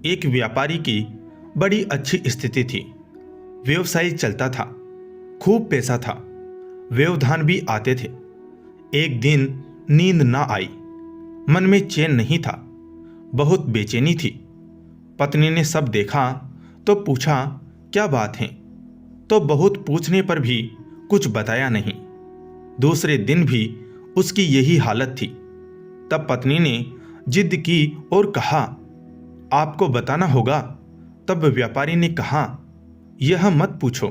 एक व्यापारी की बड़ी अच्छी स्थिति थी। व्यवसाय चलता था, खूब पैसा था, व्यवधान भी आते थे। एक दिन नींद ना आई, मन में चैन नहीं था, बहुत बेचैनी थी। पत्नी ने सब देखा तो पूछा, क्या बात है? तो बहुत पूछने पर भी कुछ बताया नहीं। दूसरे दिन भी उसकी यही हालत थी। तब पत्नी ने जिद की और कहा, आपको बताना होगा। तब व्यापारी ने कहा, यह मत पूछो,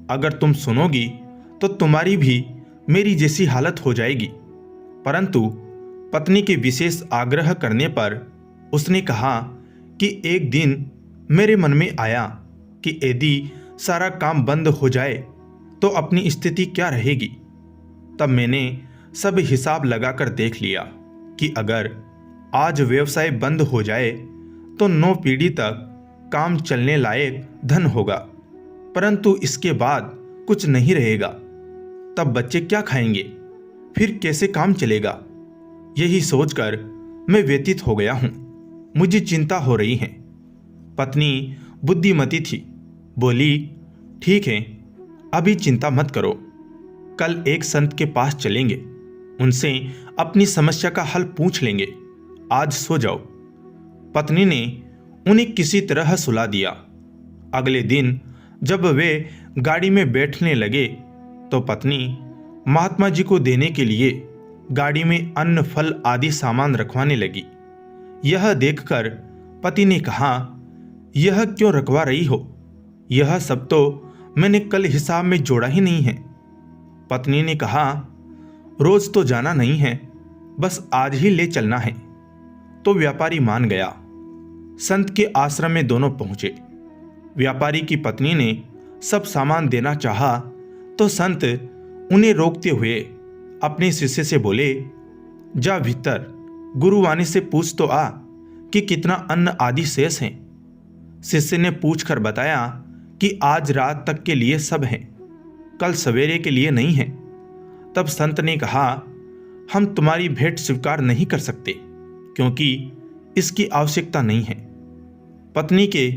अगर तुम सुनोगी तो तुम्हारी भी मेरी जैसी हालत हो जाएगी। परंतु पत्नी के विशेष आग्रह करने पर उसने कहा कि एक दिन मेरे मन में आया कि यदि सारा काम बंद हो जाए तो अपनी स्थिति क्या रहेगी। तब मैंने सब हिसाब लगाकर देख लिया कि अगर आज व्यवसाय बंद हो जाए तो 9 पीढ़ी तक काम चलने लायक धन होगा, परंतु इसके बाद कुछ नहीं रहेगा। तब बच्चे क्या खाएंगे, फिर कैसे काम चलेगा? यही सोचकर मैं व्यतीत हो गया हूं। मुझे चिंता हो रही है। पत्नी बुद्धिमती थी, बोली, ठीक है, अभी चिंता मत करो, कल एक संत के पास चलेंगे, उनसे अपनी समस्या का हल पूछ लेंगे, आज सो जाओ। पत्नी ने उन्हें किसी तरह सुला दिया। अगले दिन जब वे गाड़ी में बैठने लगे तो पत्नी महात्मा जी को देने के लिए गाड़ी में अन्न फल आदि सामान रखवाने लगी। यह देखकर पति ने कहा, यह क्यों रखवा रही हो? यह सब तो मैंने कल हिसाब में जोड़ा ही नहीं है। पत्नी ने कहा, रोज तो जाना नहीं है, बस आज ही ले चलना है। तो व्यापारी मान गया। संत के आश्रम में दोनों पहुंचे। व्यापारी की पत्नी ने सब सामान देना चाहा तो संत उन्हें रोकते हुए अपने शिष्य से बोले, जा भीतर गुरुवाणी से पूछ तो आ कि कितना अन्न आदि शेष है। शिष्य ने पूछकर बताया कि आज रात तक के लिए सब है, कल सवेरे के लिए नहीं है। तब संत ने कहा, हम तुम्हारी भेंट स्वीकार नहीं कर सकते क्योंकि इसकी आवश्यकता नहीं है। पत्नी के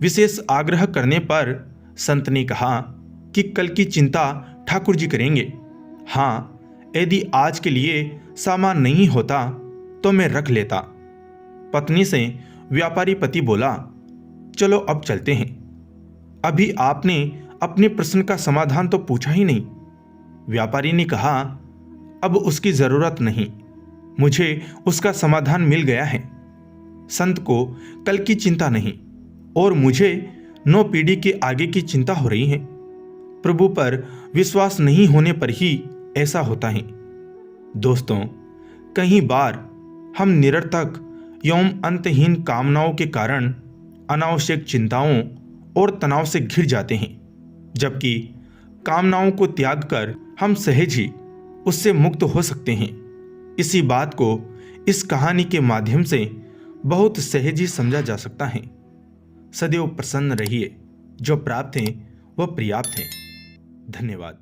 विशेष आग्रह करने पर संत ने कहा कि कल की चिंता ठाकुर जी करेंगे। हाँ, यदि आज के लिए सामान नहीं होता तो मैं रख लेता। पत्नी से व्यापारी पति बोला, चलो अब चलते हैं, अभी आपने अपने प्रश्न का समाधान तो पूछा ही नहीं। व्यापारी ने कहा, अब उसकी जरूरत नहीं, मुझे उसका समाधान मिल गया है। संत को कल की चिंता नहीं और मुझे 9 पीढ़ी के आगे की चिंता हो रही है। प्रभु पर विश्वास नहीं होने पर ही ऐसा होता है। दोस्तों, कई बार हम निरर्थक एवं अंतहीन कामनाओं के कारण अनावश्यक चिंताओं और तनाव से घिर जाते हैं, जबकि कामनाओं को त्याग कर हम सहज ही उससे मुक्त हो सकते हैं। इसी बात को इस कहानी के माध्यम से बहुत सहज ही समझा जा सकता है। सदैव प्रसन्न रहिए, जो प्राप्त है वह पर्याप्त है। धन्यवाद।